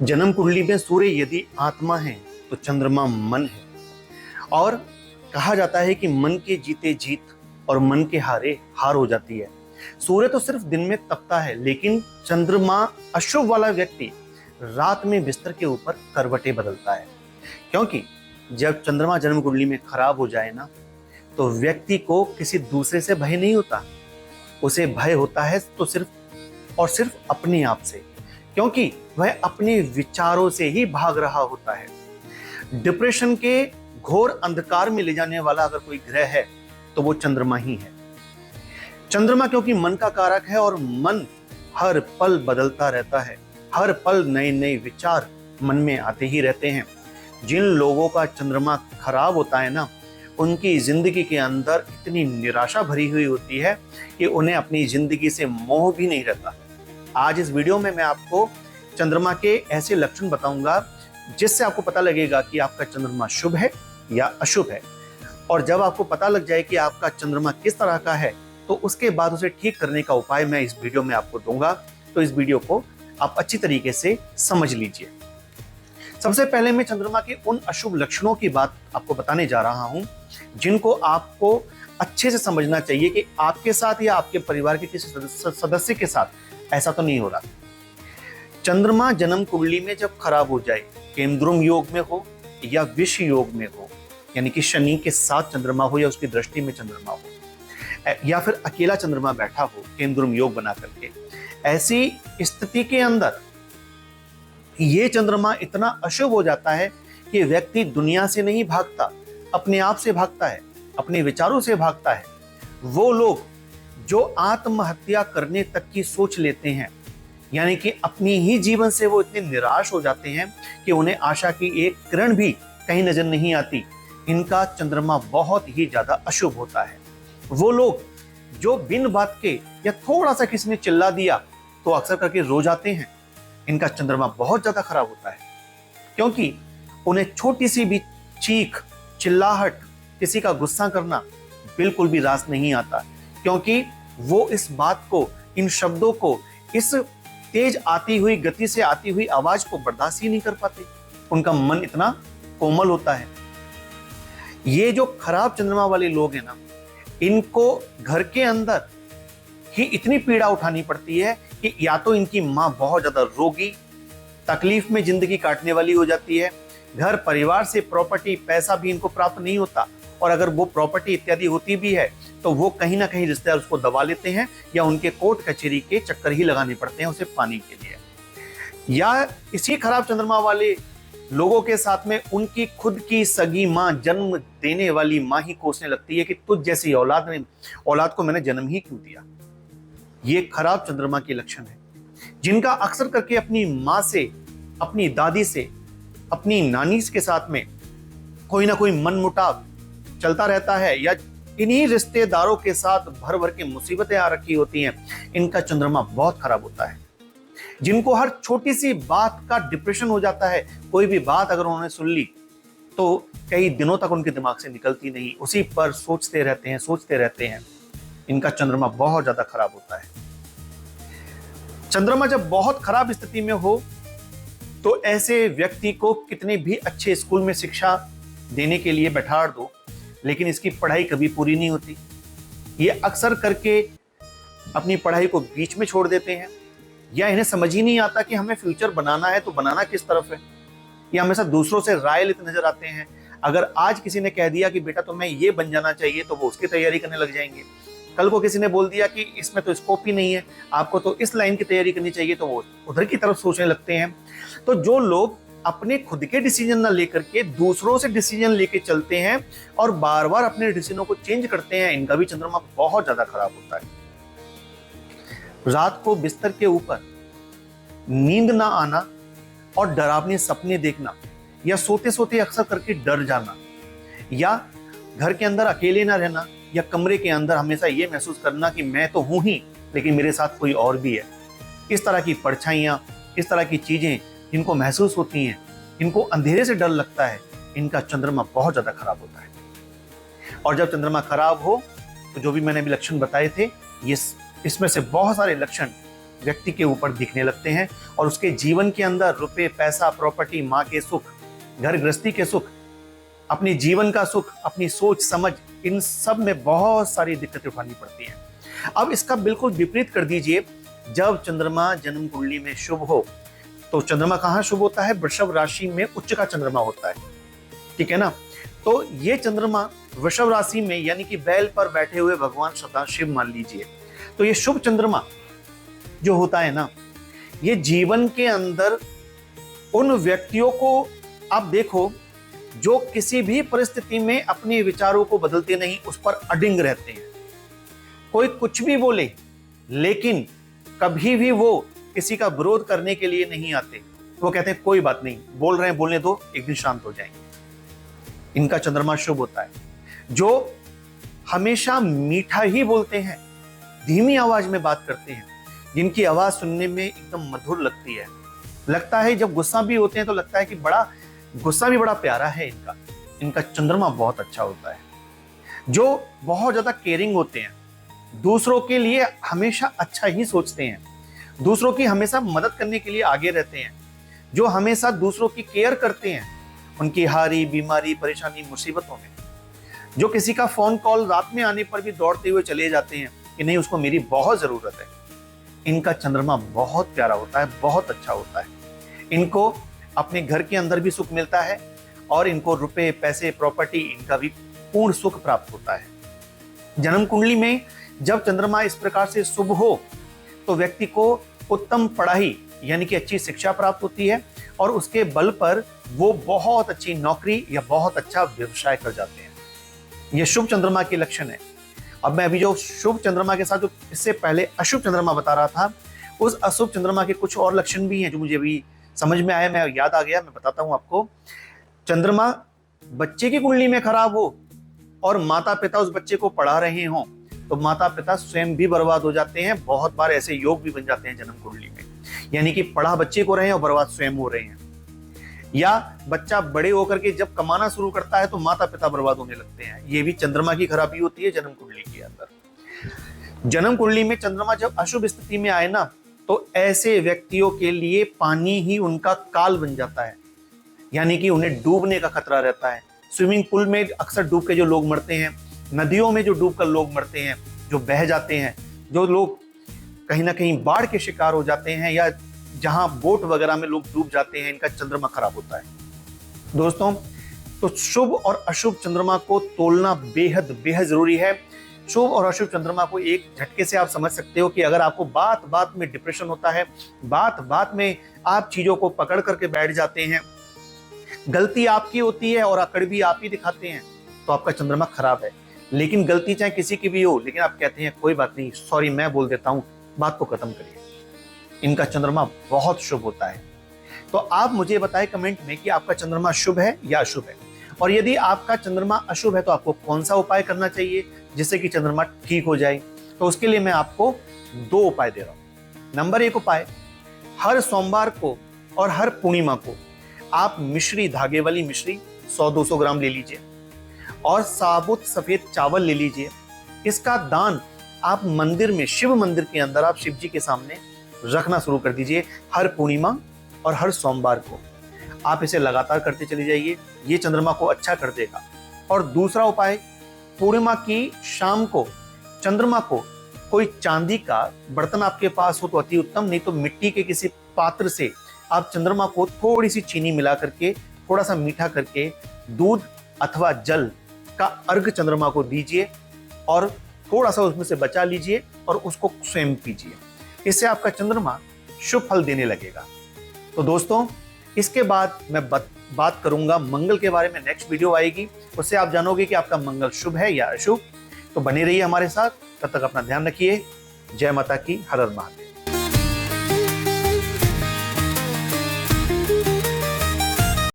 जन्म कुंडली में सूर्य यदि आत्मा है तो चंद्रमा मन है। और कहा जाता है कि मन के जीते जीत और मन के हारे हार हो जाती है। सूर्य तो सिर्फ दिन में तपता है, लेकिन चंद्रमा अशुभ वाला व्यक्ति रात में बिस्तर के ऊपर करवटें बदलता है। क्योंकि जब चंद्रमा जन्म कुंडली में खराब हो जाए ना, तो व्यक्ति को किसी दूसरे से भय नहीं होता, उसे भय होता है तो सिर्फ और सिर्फ अपने आप से, क्योंकि वह अपने विचारों से ही भाग रहा होता है। डिप्रेशन के घोर अंधकार में ले जाने वाला अगर कोई ग्रह है तो वो चंद्रमा ही है। चंद्रमा क्योंकि मन का कारक है और मन हर पल बदलता रहता है, हर पल नए नए विचार मन में आते ही रहते हैं। जिन लोगों का चंद्रमा खराब होता है ना, उनकी जिंदगी के अंदर इतनी निराशा भरी हुई होती है कि उन्हें अपनी जिंदगी से मोह भी नहीं रहता। आज इस वीडियो में मैं आपको चंद्रमा के ऐसे लक्षण बताऊंगा जिससे आपको पता लगेगा कि आपका चंद्रमा शुभ है या अशुभ है। और जब आपको पता लग जाए कि आपका चंद्रमा किस तरह का है, तो उसके बाद उसे ठीक करने का उपाय मैं इस वीडियो में आपको दूंगा। तो इस वीडियो को आप अच्छी तरीके से समझ लीजिए। सबसे पहले मैं चंद्रमा के उन अशुभ लक्षणों की बात आपको बताने जा रहा हूं जिनको आपको अच्छे से समझना चाहिए कि आपके साथ या आपके परिवार के किसी सदस्य के साथ ऐसा तो नहीं हो रहा। चंद्रमा जन्म कुंडली में जब खराब हो जाए, केंद्रुम योग में हो या विष योग में हो, यानी कि शनि के साथ चंद्रमा हो या उसकी दृष्टि में चंद्रमा हो, या फिर अकेला चंद्रमा बैठा हो केंद्रुम योग बना करके, ऐसी स्थिति के अंदर ये चंद्रमा इतना अशुभ हो जाता है कि व्यक्ति दुनिया से नहीं भागता, अपने आप से भागता है, अपने विचारों से भागता है। वो लोग जो आत्महत्या करने तक की सोच लेते हैं, यानी कि अपनी ही जीवन से वो इतने निराश हो जाते हैं कि उन्हें आशा की एक किरण भी कहीं नजर नहीं आती, इनका चंद्रमा बहुत ही ज्यादा अशुभ होता है। वो लोग जो बिन बात के या थोड़ा सा किसी ने चिल्ला दिया तो अक्सर करके रो जाते हैं, इनका चंद्रमा बहुत ज्यादा खराब होता है। क्योंकि उन्हें छोटी सी भी चीख, चिल्लाहट, किसी का गुस्सा करना बिल्कुल भी रास नहीं आता, क्योंकि वो इस बात को, इन शब्दों को, इस तेज आती हुई गति से आती हुई आवाज को बर्दाश्त ही नहीं कर पाते। उनका मन इतना कोमल होता है। ये जो खराब चंद्रमा वाले लोग हैं ना, इनको घर के अंदर ही इतनी पीड़ा उठानी पड़ती है कि या तो इनकी माँ बहुत ज्यादा रोगी, तकलीफ में जिंदगी काटने वाली हो जाती है, घर परिवार से प्रॉपर्टी, पैसा भी इनको प्राप्त नहीं होता, और अगर वो प्रॉपर्टी इत्यादि होती भी है तो वो कहीं ना कहीं रिश्तेदार उसको दबा लेते हैं या उनके कोर्ट कचहरी के चक्कर ही लगाने पड़ते हैं उसे पाने के लिए। या इसी खराब चंद्रमा वाले लोगों के साथ में उनकी खुद की सगी माँ, जन्म देने वाली माँ ही कोसने लगती है कि तुझ जैसी औलाद को मैंने जन्म ही क्यों दिया। ये खराब चंद्रमा के लक्षण है, जिनका अक्सर करके अपनी माँ से, अपनी दादी से, अपनी नानी के साथ में कोई ना कोई मनमुटाव चलता रहता है, या इन्हीं रिश्तेदारों के साथ भर भर के मुसीबतें आ रखी होती हैं। इनका चंद्रमा बहुत खराब होता है। जिनको हर छोटी सी बात का डिप्रेशन हो जाता है, कोई भी बात अगर उन्होंने सुन ली तो कई दिनों तक उनके दिमाग से निकलती नहीं, उसी पर सोचते रहते हैं। इनका चंद्रमा बहुत ज्यादा खराब होता है। चंद्रमा जब बहुत खराब स्थिति में हो तो ऐसे व्यक्ति को कितने भी अच्छे स्कूल में शिक्षा देने के लिए बैठा दो, लेकिन इसकी पढ़ाई कभी पूरी नहीं होती। ये अक्सर करके अपनी पढ़ाई को बीच में छोड़ देते हैं, या इन्हें समझ ही नहीं आता कि हमें फ्यूचर बनाना है तो बनाना किस तरफ है। ये हमेशा दूसरों से राय लेते नजर आते हैं। अगर आज किसी ने कह दिया कि बेटा तुम्हें ये बन जाना चाहिए, तो वो उसकी तैयारी करने लग जाएंगे। कल को किसी ने बोल दिया कि इसमें तो स्कोप ही नहीं है, आपको तो इस लाइन की तैयारी करनी चाहिए, तो वो उधर की तरफ सोचने लगते हैं। तो जो लोग अपने खुद के डिसीजन ना लेकर के दूसरों से डिसीजन लेके चलते हैं और बार बार अपने डिसीजनों को चेंज करते हैं, इनका भी चंद्रमा बहुत ज्यादा खराब होता है। रात को बिस्तर के ऊपर नींद ना आना और डरावने सपने देखना, या सोते सोते अक्सर करके डर जाना, या घर के अंदर अकेले ना रहना, या कमरे के अंदर हमेशा ये महसूस करना कि मैं तो हूं ही लेकिन मेरे साथ कोई और भी है। इस तरह की परछाइयां, इस तरह की चीजें जिनको महसूस होती हैं, इनको अंधेरे से डर लगता है, इनका चंद्रमा बहुत ज्यादा खराब होता है। और जब चंद्रमा खराब हो तो जो भी मैंने अभी लक्षण बताए थे, ये इसमें से बहुत सारे लक्षण व्यक्ति के ऊपर दिखने लगते हैं और उसके जीवन के अंदर रुपए, पैसा, प्रॉपर्टी, माँ के सुख, घर गृहस्थी के सुख, अपनी जीवन का सुख, अपनी सोच समझ, इन सब में बहुत सारी दिक्कतें उठानी पड़ती हैं। अब इसका बिल्कुल विपरीत कर दीजिए, जब चंद्रमा जन्म कुंडली में शुभ हो, तो चंद्रमा कहाँ शुभ होता है? वृषभ राशि में उच्च का चंद्रमा होता है, ठीक है ना। तो ये चंद्रमा वृषभ राशि में, यानी कि बैल पर बैठे हुए भगवान सदाशिव मान लीजिए, तो ये शुभ चंद्रमा जो होता है ना, ये जीवन के अंदर उन व्यक्तियों को आप देखो जो किसी भी परिस्थिति में अपने विचारों को बदलते नहीं, उस पर अडिंग रहते हैं। कोई कुछ भी बोले लेकिन कभी भी वो किसी का विरोध करने के लिए नहीं आते। वो कहते हैं कोई बात नहीं, बोल रहे हैं बोलने दो, एक दिन शांत हो जाएंगे। इनका चंद्रमा शुभ होता है। जो हमेशा मीठा ही बोलते हैं, धीमी आवाज में बात करते हैं, जिनकी आवाज सुनने में एकदम मधुर लगती है। लगता है जब गुस्सा भी होते हैं तो लगता है कि बड़ा गुस्सा भी बड़ा प्यारा है इनका। इनका चंद्रमा बहुत अच्छा होता है। जो बहुत ज्यादा केयरिंग होते हैं, दूसरों के लिए हमेशा अच्छा ही सोचते हैं, दूसरों की हमेशा मदद करने के लिए आगे रहते हैं, जो हमेशा दूसरों की केयर करते हैं, उनकी हारी, बीमारी, परेशानी, मुसीबतों में। जो किसी का फोन कॉल रात में आने पर भी दौड़ते हुए चले जाते हैं कि नहीं, उसको मेरी बहुत जरूरत है। इनका चंद्रमा बहुत प्यारा होता है, बहुत अच्छा होता है। इनको अपने घर के अंदर भी सुख मिलता है और इनको रुपए, पैसे, प्रॉपर्टी, इनका भी पूर्ण सुख प्राप्त होता है। जन्म कुंडली में जब चंद्रमा इस प्रकार से शुभ हो तो व्यक्ति को उत्तम पढ़ाई यानी कि अच्छी शिक्षा प्राप्त होती है और उसके बल पर वो बहुत अच्छी नौकरी या बहुत अच्छा व्यवसाय कर जाते हैं। यह शुभ चंद्रमा के लक्षण है। अब मैं अभी जो शुभ चंद्रमा के साथ जो इससे पहले अशुभ चंद्रमा बता रहा था, उस अशुभ चंद्रमा के कुछ और लक्षण भी हैं जो मुझे अभी समझ में आया, मैं याद आ गया, मैं बताता हूं आपको। चंद्रमा बच्चे की कुंडली में खराब हो और माता पिता उस बच्चे को पढ़ा रहे हों तो माता पिता स्वयं भी बर्बाद हो जाते हैं। बहुत बार ऐसे योग भी बन जाते हैं जन्म कुंडली में, यानी कि पढ़ा बच्चे को रहे हैं और बर्बाद स्वयं हो रहे हैं। या बच्चा बड़े होकर के जब कमाना शुरू करता है तो माता पिता बर्बाद होने लगते हैं। ये भी चंद्रमा की खराबी होती है जन्म कुंडली के अंदर। जन्म कुंडली में चंद्रमा जब अशुभ स्थिति में आए ना, तो ऐसे व्यक्तियों के लिए पानी ही उनका काल बन जाता है, यानी कि उन्हें डूबने का खतरा रहता है। स्विमिंग पूल में अक्सर डूब के जो लोग मरते हैं, नदियों में जो डूबकर लोग मरते हैं, जो बह जाते हैं, जो लोग कहीं ना कहीं बाढ़ के शिकार हो जाते हैं या जहां बोट वगैरह में लोग डूब जाते हैं, इनका चंद्रमा खराब होता है। दोस्तों, तो शुभ और अशुभ चंद्रमा को तोलना बेहद बेहद जरूरी है। शुभ और अशुभ चंद्रमा को एक झटके से आप समझ सकते हो कि अगर आपको बात बात में डिप्रेशन होता है, बात बात में आप चीजों को पकड़ करके बैठ जाते हैं, गलती आपकी होती है और अकड़ भी आप ही दिखाते हैं, तो आपका चंद्रमा खराब है। लेकिन गलती चाहे किसी की भी हो, लेकिन आप कहते हैं कोई बात नहीं, सॉरी मैं बोल देता हूं, बात को खत्म करिए, इनका चंद्रमा बहुत शुभ होता है। तो आप मुझे बताएं कमेंट में कि आपका चंद्रमा शुभ है या अशुभ है, और यदि आपका चंद्रमा अशुभ है तो आपको कौन सा उपाय करना चाहिए जिससे कि चंद्रमा ठीक हो जाए। तो उसके लिए मैं आपको 2 उपाय दे रहा हूं। नंबर 1 उपाय, हर सोमवार को और हर पूर्णिमा को आप मिश्री, धागे वाली मिश्री 100-200 ग्राम ले लीजिए और साबुत सफेद चावल ले लीजिए। इसका दान आप मंदिर में, शिव मंदिर के अंदर आप शिव जी के सामने रखना शुरू कर दीजिए हर पूर्णिमा और हर सोमवार को। आप इसे लगातार करते चले जाइए, ये चंद्रमा को अच्छा कर देगा। और दूसरा उपाय, पूर्णिमा की शाम को चंद्रमा को कोई चांदी का बर्तन आपके पास हो तो अति उत्तम, नहीं तो मिट्टी के किसी पात्र से आप चंद्रमा को थोड़ी सी चीनी मिला करके, थोड़ा सा मीठा करके, दूध अथवा जल का अर्घ चंद्रमा को दीजिए और थोड़ा सा उसमें से बचा लीजिए और उसको स्वयं पीजिए। इससे आपका चंद्रमा शुभ फल देने लगेगा। तो दोस्तों, इसके बाद मैं बात करूंगा मंगल के बारे में, नेक्स्ट वीडियो आएगी, उससे आप जानोगे कि आपका मंगल शुभ है या अशुभ। तो बने रहिए हमारे साथ, तब तक अपना ध्यान रखिए। जय माता की, हर हर महादेव।